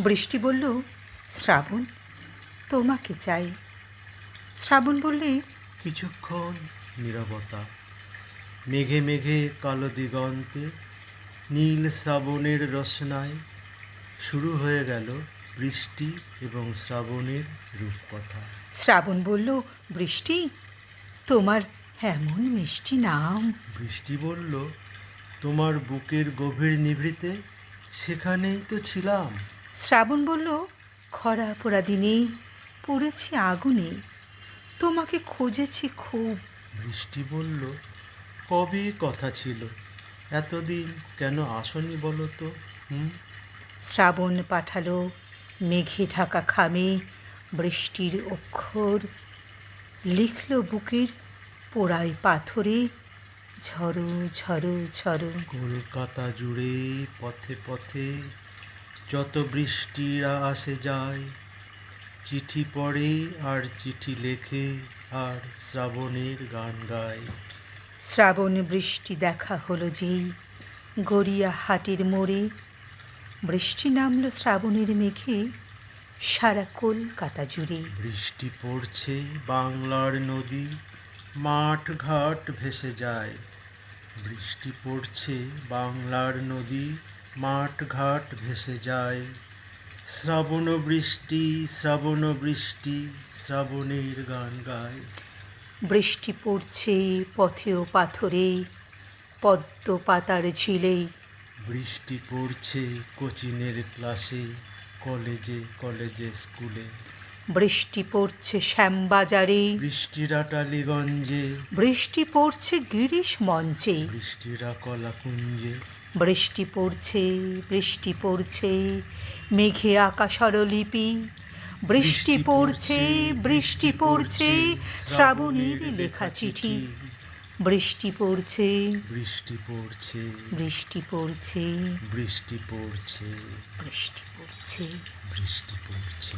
বৃষ্টি বলল, শ্রাবণ, তোমাকে চাই। শ্রাবণ বললে, কিছুক্ষণ নীরবতা। মেঘে মেঘে কালো দিগন্তে নীল শ্রাবণের রসনায় শুরু হয়ে গেল বৃষ্টি এবং শ্রাবণের রূপকথা। শ্রাবণ বলল, বৃষ্টি, তোমার এমন মিষ্টি নাম। বৃষ্টি বলল, তোমার বুকের গভীর নিভৃতে সেখানেই তো ছিলাম। শ্রাবণ বলল, খরা পোড়া দিনে পড়েছি আগুনে, তোমাকে খুঁজেছি খুব। বৃষ্টি বলল, কবে কথা ছিল, এতদিন কেন আসনি বলো তো? শ্রাবণ পাঠালো মেঘে ঢাকা খামে বৃষ্টির অক্ষর, লিখল বুকের পোড়ায় পাথরে, ঝড়ো ঝড়ো ঝড়ো। কলকাতা জুড়ে পথে পথে যত বৃষ্টিরা আসে যায়, চিঠি পড়ে আর চিঠি লেখে আর শ্রাবণের গান গায়। শ্রাবণ বৃষ্টি দেখা হলো যেই গড়িয়াহাটের মোড়ে, বৃষ্টি নামল শ্রাবণের মেঘে সারা কলকাতা জুড়ে। বৃষ্টি পড়ছে বাংলার নদী, মাঠ ঘাট ভেসে যায়। বৃষ্টি পড়ছে বাংলার নদী, মাঠ ঘাট ভেসে যায়। শ্রাবণ বৃষ্টি, শ্রাবণ বৃষ্টি, শ্রাবণের গান গায়। বৃষ্টি পড়ছে পথে ও পাথরে, পদ্ম পাতার ঝিলে। বৃষ্টি পড়ছে কোচিনের ক্লাসে, কলেজে কলেজে স্কুলে। বৃষ্টি পড়ছে শ্যামবাজারে, বৃষ্টিরা টালিগঞ্জে, বৃষ্টি পড়ছে গিরিশ মঞ্চে। বৃষ্টিরা কলাকুঞ্জে। বৃষ্টি পড়ছে, বৃষ্টি পড়ছে, মেঘে আঁকা স্বরলিপি। বৃষ্টি পড়ছে, বৃষ্টি পড়ছে, শ্রাবণীর লেখা চিঠি। বৃষ্টি পড়ছে, বৃষ্টি পড়ছে, বৃষ্টি পড়ছে, বৃষ্টি পড়ছে, বৃষ্টি পড়ছে। বৃষ্টি পড়ছে।